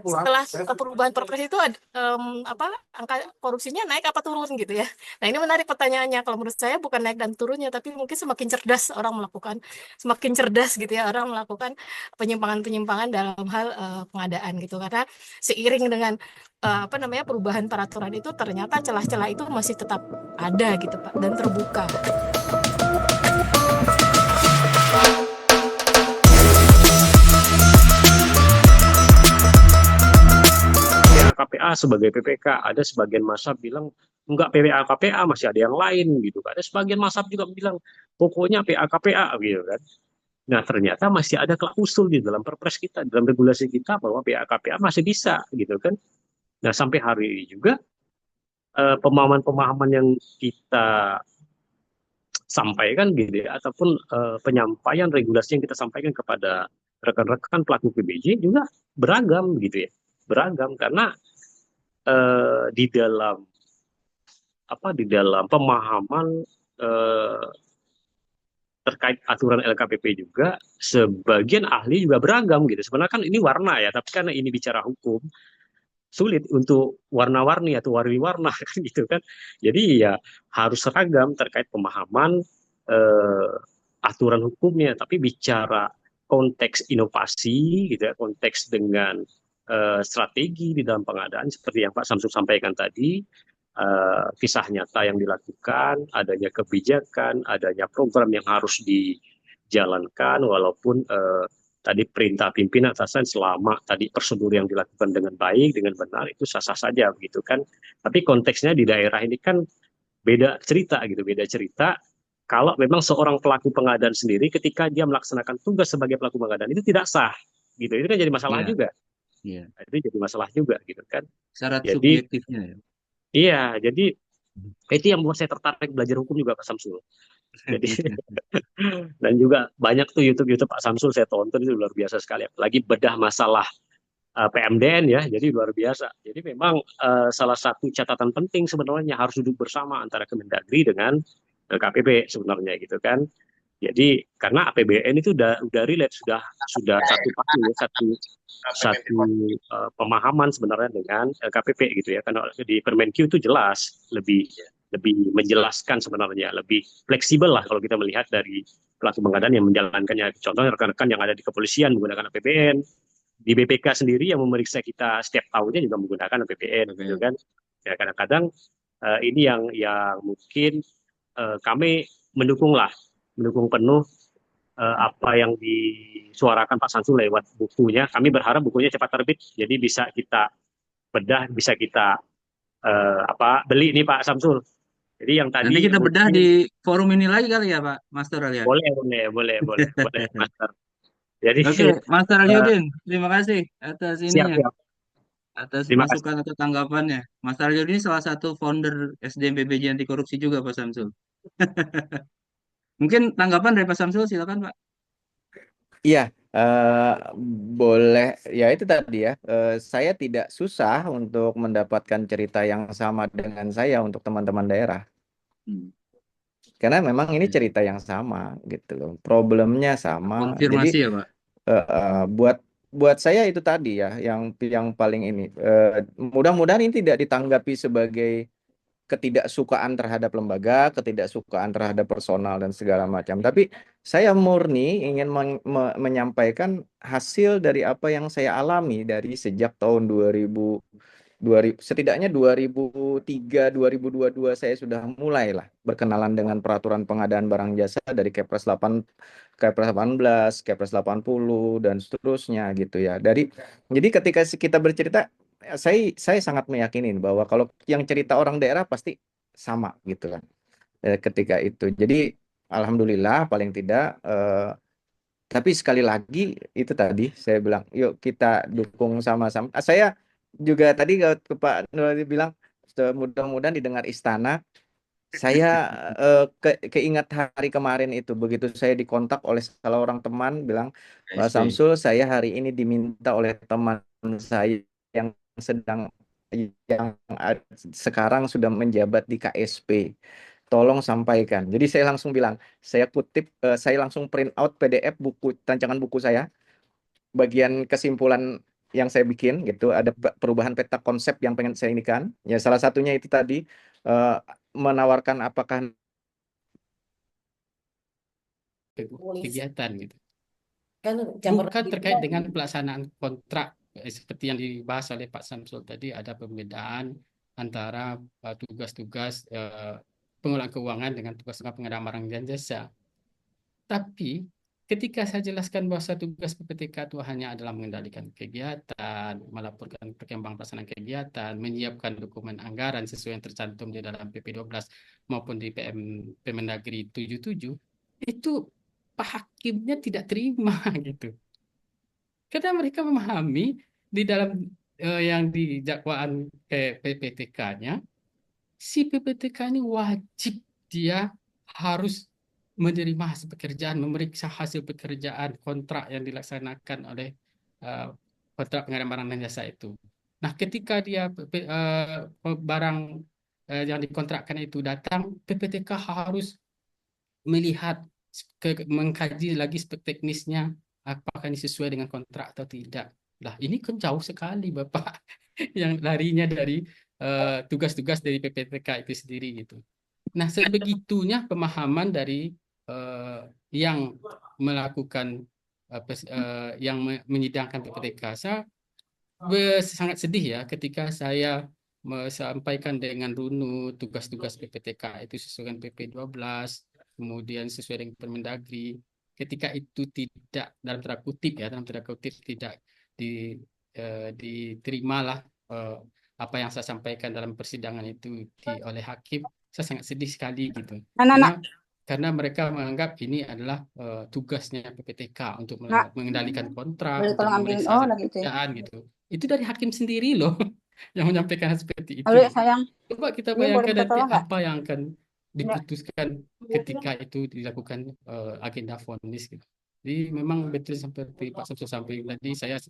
setelah perubahan Perpres itu angka korupsinya naik apa turun gitu ya. Nah, ini menarik pertanyaannya. Kalau menurut saya bukan naik dan turunnya, tapi mungkin semakin cerdas gitu ya orang melakukan penyimpangan-penyimpangan dalam hal pengadaan gitu. Karena seiring dengan perubahan peraturan itu ternyata celah-celah itu masih tetap ada gitu Pak dan terbuka. KPA sebagai PPK, ada sebagian masa bilang enggak PPA KPA masih ada yang lain gitu. Ada sebagian masa juga bilang pokoknya PA KPA gitu kan. Nah, ternyata masih ada klausul di dalam perpres kita, dalam regulasi kita bahwa PA KPA masih bisa gitu kan. Nah, sampai hari ini juga pemahaman-pemahaman yang kita sampaikan gitu ya, ataupun penyampaian regulasi yang kita sampaikan kepada rekan-rekan pelaku PBJ juga beragam gitu ya. Beragam karena di dalam pemahaman eh, terkait aturan LKPP juga sebagian ahli juga beragam gitu. Sebenarnya kan ini warna ya, tapi karena ini bicara hukum sulit untuk warna-warni atau warni-warna kan gitu kan. Jadi ya harus seragam terkait pemahaman eh, aturan hukumnya, tapi bicara konteks inovasi gitu ya, konteks dengan strategi di dalam pengadaan seperti yang Pak Samsul sampaikan tadi, kisah nyata yang dilakukan, adanya kebijakan, adanya program yang harus dijalankan, walaupun tadi perintah pimpinan atasan selama tadi prosedur yang dilakukan dengan baik, dengan benar, itu sah-sah saja begitu kan. Tapi konteksnya di daerah ini kan beda cerita gitu, beda cerita. Kalau memang seorang pelaku pengadaan sendiri ketika dia melaksanakan tugas sebagai pelaku pengadaan itu tidak sah, gitu. Itu kan jadi masalah Iya, juga. iya. Itu jadi masalah juga gitu kan. Syarat Jadi subjektifnya ya. iya, jadi itu yang membuat saya tertarik belajar hukum juga Pak Samsul. Jadi dan juga banyak tuh YouTube Pak Samsul saya tonton itu luar biasa sekali. Apalagi bedah masalah PMDN ya, jadi luar biasa. Jadi memang salah satu catatan penting sebenarnya harus duduk bersama antara Kemendagri dengan KPP sebenarnya gitu kan. Jadi karena APBN itu udah relate sudah satu paku ya, satu satu pemahaman sebenarnya dengan LKPP gitu ya. Karena di Permenkyu itu jelas lebih lebih menjelaskan sebenarnya, lebih fleksibel lah kalau kita melihat dari pelaku pengadaan yang menjalankannya. Contohnya rekan-rekan yang ada di kepolisian menggunakan APBN, di BPK sendiri yang memeriksa kita setiap tahunnya juga menggunakan APBN gitu Oke. kan. Ya kadang-kadang ini yang mungkin kami mendukung penuh apa yang disuarakan Pak Samsul lewat bukunya. Kami berharap bukunya cepat terbit, jadi bisa kita bedah, bisa kita beli nih Pak Samsul. Jadi yang Nanti tadi kita bedah mungkin di forum ini lagi kali ya, Pak Master Alia. boleh Master. Jadi Oke, Master uh, Alyudin, terima kasih atas siap ininya, siap. atas Terima kasih. masukan atau tanggapannya. Master Alyudin salah satu founder SDM PBJ anti korupsi juga, Pak Samsul. Mungkin tanggapan dari Pak Samsul, silakan, Pak. Iya, boleh. Ya itu tadi ya. Saya tidak susah untuk mendapatkan cerita yang sama dengan saya untuk teman-teman daerah. Hmm. Karena memang ini cerita yang sama gitu loh. Problemnya sama. Jadi Konfirmasi ya, Pak. buat buat saya itu tadi ya yang paling ini. Mudah-mudahan ini tidak ditanggapi sebagai ketidaksukaan terhadap lembaga, ketidaksukaan terhadap personal dan segala macam. Tapi saya murni ingin menyampaikan hasil dari apa yang saya alami dari sejak tahun 2000, setidaknya 2003, 2022 saya sudah mulailah berkenalan dengan peraturan pengadaan barang jasa dari Kepres 18, Kepres 80 dan seterusnya gitu ya. Jadi ketika kita bercerita saya sangat meyakini bahwa kalau yang cerita orang daerah pasti sama gitu kan ketika itu. Jadi alhamdulillah paling tidak tapi sekali lagi itu tadi saya bilang yuk kita dukung sama-sama. Saya juga tadi ke Pak Nuradi bilang mudah-mudahan didengar istana. Saya keingat hari kemarin itu begitu saya dikontak oleh salah orang teman bilang Pak KSP. Samsul saya hari ini diminta oleh teman saya yang sedang yang sekarang sudah menjabat di KSP. Tolong sampaikan. Jadi saya langsung bilang, saya kutip, saya langsung print out PDF rancangan buku saya, bagian kesimpulan yang saya bikin gitu, ada perubahan peta konsep yang pengen saya inikan. Ya salah satunya itu tadi menawarkan apakah kegiatan gitu. Kan campur Bukan lagi terkait tadi. dengan pelaksanaan kontrak seperti yang dibahas oleh Pak Samsul tadi, ada pembedaan antara tugas-tugas pengelolaan keuangan dengan tugas-tugas pengadaan barang dan jasa. Tapi ketika saya jelaskan bahwa tugas PPTK itu hanya adalah mengendalikan kegiatan, melaporkan perkembangan pelaksanaan kegiatan, menyiapkan dokumen anggaran sesuai yang tercantum di dalam PP 12 maupun di Permendagri 77, itu Pak Hakimnya tidak terima gitu. Karena mereka memahami di dalam yang di dakwaan PPTK-nya, si PPTK ini wajib dia harus menerima hasil pekerjaan, memeriksa hasil pekerjaan kontrak yang dilaksanakan oleh kontrak pengadaan barang dan jasa itu. Nah, ketika dia barang yang dikontrakkan itu datang, PPTK harus melihat, mengkaji lagi spek teknisnya, apakah ini sesuai dengan kontrak atau tidak. Lah, ini kan jauh sekali Bapak yang larinya dari tugas-tugas dari PPTK itu sendiri gitu. Nah, sebegitunya pemahaman dari yang melakukan yang menyidangkan PPTK. Saya sangat sedih ya ketika saya sampaikan dengan runut tugas-tugas PPTK itu sesuai dengan PP 12, kemudian sesuai dengan Permendagri. Ketika itu tidak, dalam tanda kutip ya, dalam tanda kutip tidak diterimalah apa yang saya sampaikan dalam persidangan itu oleh hakim, saya sangat sedih sekali gitu. Karena mereka menganggap ini adalah tugasnya PPTK untuk mengendalikan kontrak, untuk memeriksa pekerjaan gitu. Itu dari hakim sendiri loh yang menyampaikan seperti itu. Coba kita bayangkan nanti apa yang akan diputuskan ketika itu dilakukan agenda vonis gitu. Jadi memang betul seperti Pak Samsul sampaikan tadi, saya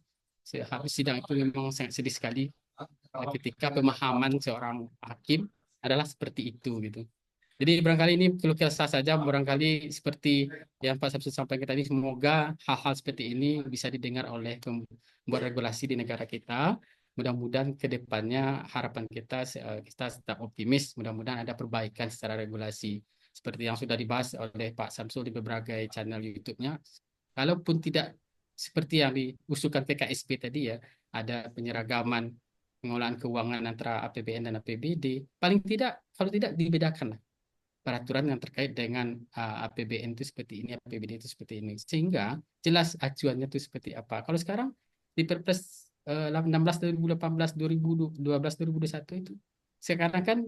habis sidang itu memang sangat sedih sekali ketika pemahaman seorang hakim adalah seperti itu gitu. Jadi barangkali ini keluh kesah saja, barangkali seperti yang Pak Samsul sampaikan tadi, semoga hal-hal seperti ini bisa didengar oleh pembuat regulasi di negara kita. Mudah-mudahan ke depannya harapan kita tetap optimis, mudah-mudahan ada perbaikan secara regulasi seperti yang sudah dibahas oleh Pak Samsul di beberapa channel YouTube-nya. Kalaupun tidak seperti yang diusulkan PKSP tadi ya, ada penyeragaman pengelolaan keuangan antara APBN dan APBD, paling tidak kalau tidak dibedakan lah peraturan yang terkait dengan APBN itu seperti ini, APBD itu seperti ini, sehingga jelas acuannya itu seperti apa. Kalau sekarang di Perpres 16 2018 2012 2021 itu sekarang kan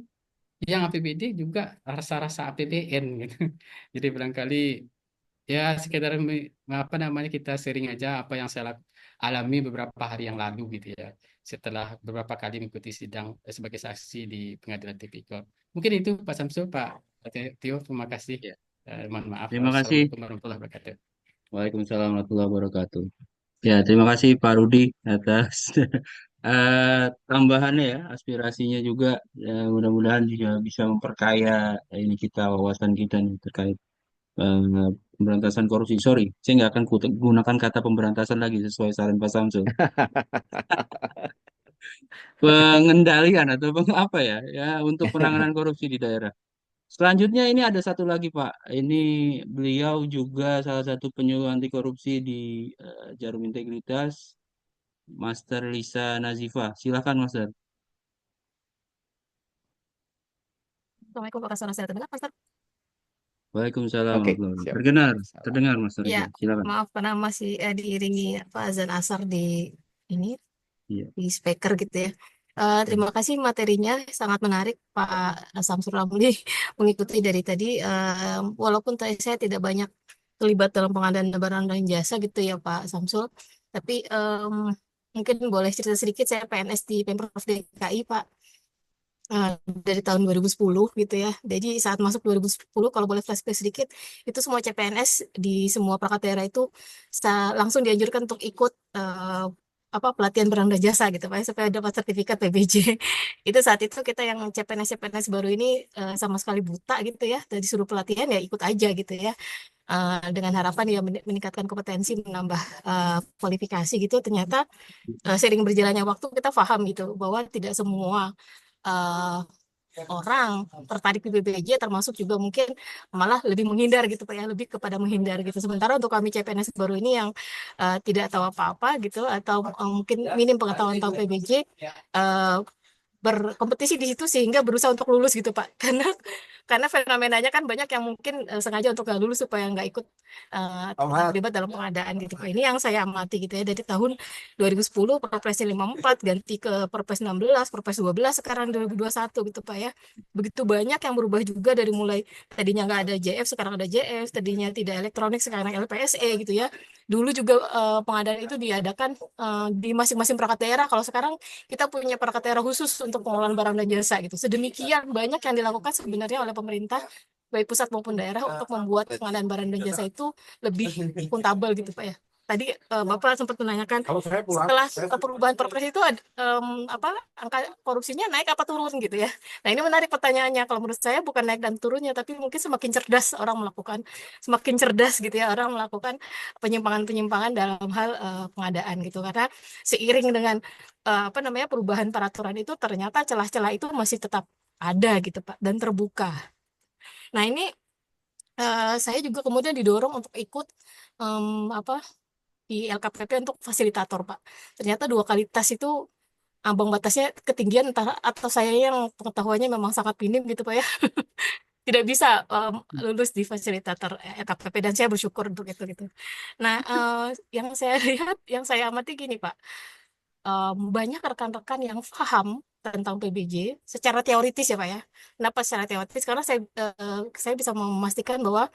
yang APBD juga rasa-rasa APBN gitu. Jadi barangkali ya sekedar apa namanya, kita sharing aja apa yang saya alami beberapa hari yang lalu gitu ya, setelah beberapa kali mengikuti sidang sebagai saksi di Pengadilan Tipikor. Mungkin itu Pak Samsul, Pak Tio, terima kasih. Ya. Mohon maaf. Terima kasih. Assalamualaikum warahmatullahi wabarakatuh. Waalaikumsalam warahmatullahi wabarakatuh. Ya, terima kasih Pak Rudi atas tambahannya ya, aspirasinya juga. Ya, mudah-mudahan juga bisa memperkaya ini kita, wawasan kita nih terkait pemberantasan korupsi. Sorry, saya nggak akan gunakan kata pemberantasan lagi sesuai saran Pak Samsul. Pengendalian atau apa ya, ya untuk penanganan korupsi di daerah. Selanjutnya ini ada satu lagi Pak. Ini beliau juga salah satu penyuluh anti korupsi di Jarum Integritas, Master Lisa Nazifa. Silakan Master. Assalamualaikum Pak Saya terdengar, Pastor? Waalaikumsalam Oke, warahmatullahi siap. wabarakatuh. Terdengar Master Ya, Lisa. Silakan. maaf karena masih diiringi azan asar di ini Iya. di speaker gitu ya. Terima kasih, materinya sangat menarik Pak Samsul Ramli mengikuti dari tadi. Walaupun saya tidak banyak terlibat dalam pengadaan barang dan jasa gitu ya Pak Samsul, tapi mungkin boleh cerita sedikit. Saya PNS di Pemprov DKI Pak. Dari tahun 2010 gitu ya. Jadi saat masuk 2010, kalau boleh flashback sedikit, itu semua CPNS di semua perangkat daerah itu langsung dianjurkan untuk ikut pelatihan barang dan jasa gitu Pak ya, supaya dapat sertifikat PBJ. Itu saat itu kita yang CPNS baru ini sama sekali buta gitu ya, dan disuruh pelatihan ya ikut aja gitu ya. Dengan harapan ya meningkatkan kompetensi, menambah kualifikasi gitu. Ternyata seiring berjalannya waktu kita paham gitu bahwa tidak semua eh, orang tertarik di BPJ, termasuk juga mungkin malah lebih menghindar gitu Pak ya, lebih kepada menghindar gitu. Sementara untuk kami CPNS baru ini yang tidak tahu apa-apa gitu, atau mungkin minim pengetahuan tentang PBJ, eh, berkompetisi di situ sehingga berusaha untuk lulus gitu Pak. Karena fenomenanya kan banyak yang mungkin sengaja untuk nggak lulus supaya nggak ikut terlibat dalam pengadaan gitu Pak. Ini yang saya amati gitu ya, dari tahun 2010 Perpres 54 ganti ke Perpres 16, Perpres 12, sekarang 2021 gitu Pak ya. Begitu banyak yang berubah juga, dari mulai tadinya nggak ada JF sekarang ada JF, tadinya tidak elektronik sekarang LPSE gitu ya. Dulu juga pengadaan itu diadakan di masing-masing perangkat daerah. Kalau sekarang kita punya perangkat daerah khusus untuk pengelolaan barang dan jasa gitu. Sedemikian banyak yang dilakukan sebenarnya oleh pemerintah baik pusat maupun daerah untuk membuat pengadaan barang dan jasa itu lebih akuntabel gitu Pak ya. Tadi Bapak sempat menanyakan setelah perubahan Perpres itu angka korupsinya naik apa turun gitu ya. Nah, ini menarik pertanyaannya. Kalau menurut saya bukan naik dan turunnya, tapi mungkin semakin cerdas gitu ya orang melakukan penyimpangan-penyimpangan dalam hal pengadaan gitu. Karena seiring dengan perubahan peraturan itu, ternyata celah-celah itu masih tetap ada gitu Pak, dan terbuka. Nah, ini saya juga kemudian didorong untuk ikut di LKPP untuk fasilitator Pak. Ternyata 2 kali tes itu ambang batasnya ketinggian, entah atau saya yang pengetahuannya memang sangat minim gitu Pak ya, tidak bisa lulus di fasilitator LKPP, dan saya bersyukur untuk itu gitu. Nah, yang saya lihat, yang saya amati gini Pak, banyak rekan-rekan yang paham tentang PBJ secara teoritis ya Pak ya. Kenapa secara teoritis? Karena saya bisa memastikan bahwa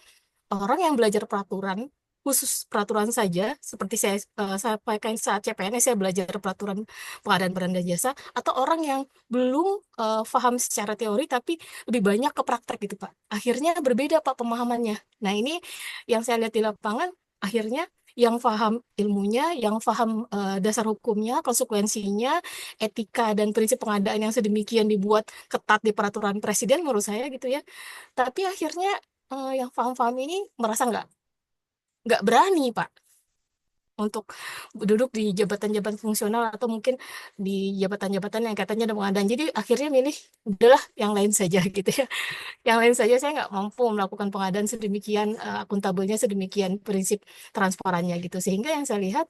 orang yang belajar peraturan, khusus peraturan saja, seperti saya sampaikan saat CPNS, saya belajar peraturan pengadaan barang dan jasa, atau orang yang belum paham secara teori tapi lebih banyak ke praktek gitu Pak. Akhirnya berbeda Pak pemahamannya. Nah, ini yang saya lihat di lapangan, akhirnya yang paham ilmunya, yang paham dasar hukumnya, konsekuensinya, etika dan prinsip pengadaan yang sedemikian dibuat ketat di peraturan presiden menurut saya gitu ya. Tapi akhirnya yang paham-paham ini merasa nggak berani Pak untuk duduk di jabatan-jabatan fungsional, atau mungkin di jabatan-jabatan yang katanya ada pengadaan. Jadi akhirnya milih udahlah yang lain saja gitu ya. Yang lain saja, saya nggak mampu melakukan pengadaan sedemikian akuntabelnya, sedemikian prinsip transparannya gitu. Sehingga yang saya lihat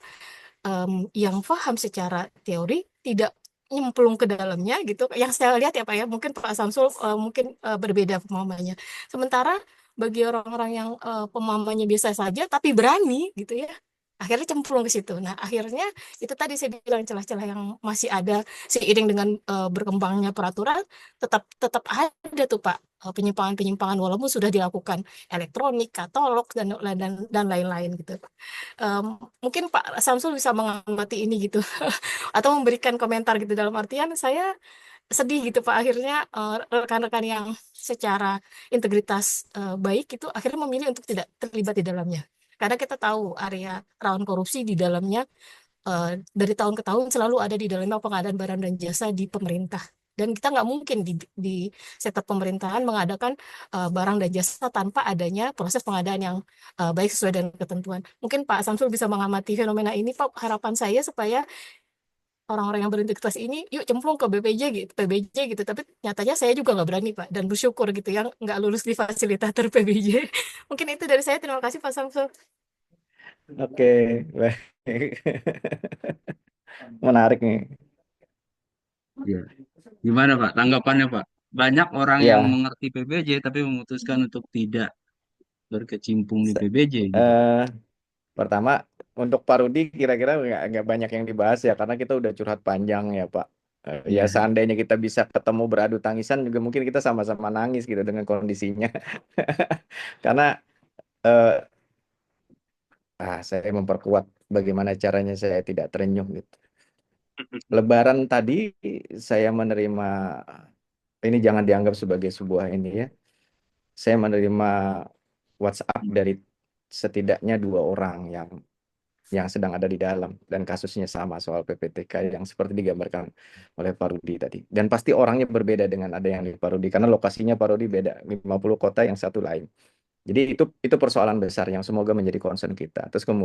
yang paham secara teori tidak nyemplung ke dalamnya gitu. Yang saya lihat ya Pak ya, mungkin Pak Samsul mungkin berbeda pemahamannya. Sementara bagi orang-orang yang pemahamannya biasa saja tapi berani gitu ya, akhirnya cemplung ke situ. Nah, akhirnya itu tadi saya bilang, celah-celah yang masih ada seiring dengan berkembangnya peraturan, tetap tetap ada tuh Pak, penyimpangan-penyimpangan walaupun sudah dilakukan elektronik, katalog dan lain-lain gitu. Em, Mungkin Pak Samsul bisa mengamati ini gitu, atau memberikan komentar gitu, dalam artian saya sedih gitu Pak, akhirnya rekan-rekan yang secara integritas baik itu akhirnya memilih untuk tidak terlibat di dalamnya. Karena kita tahu area rawan korupsi di dalamnya dari tahun ke tahun selalu ada di dalamnya pengadaan barang dan jasa di pemerintah. Dan kita nggak mungkin di sektor pemerintahan mengadakan barang dan jasa tanpa adanya proses pengadaan yang baik sesuai dengan ketentuan. Mungkin Pak Samsul bisa mengamati fenomena ini Pak. Harapan saya supaya orang-orang yang berintegritas ini yuk cemplung ke BPJ gitu, PBJ gitu. Tapi nyatanya saya juga nggak berani Pak, dan bersyukur gitu yang nggak lulus di fasilitator PBJ. Mungkin itu dari saya. Terima kasih Pak Samsul. Oke, baik. Menarik nih. Ya. Gimana Pak? Tanggapannya Pak? Banyak orang yang Ya, mengerti PBJ tapi memutuskan untuk tidak berkecimpung di se- PBJ gitu. eh, pertama untuk Pak Rudi kira-kira nggak banyak yang dibahas ya, karena kita udah curhat panjang ya Pak. Ya Ya. seandainya kita bisa ketemu beradu tangisan juga mungkin kita sama-sama nangis gitu dengan kondisinya. Karena eh, saya memperkuat bagaimana caranya saya tidak terenyuh gitu. Lebaran tadi saya menerima, ini jangan dianggap sebagai sebuah ini ya. Saya menerima WhatsApp dari setidaknya 2 orang yang yang sedang ada di dalam, dan kasusnya sama soal PPTK yang seperti digambarkan oleh Pak Rudi tadi. Dan pasti orangnya berbeda dengan ada yang di Pak Rudi karena lokasinya Pak Rudi beda, 50 kota yang satu lain. Jadi itu persoalan besar yang semoga menjadi concern kita. Terus kemudian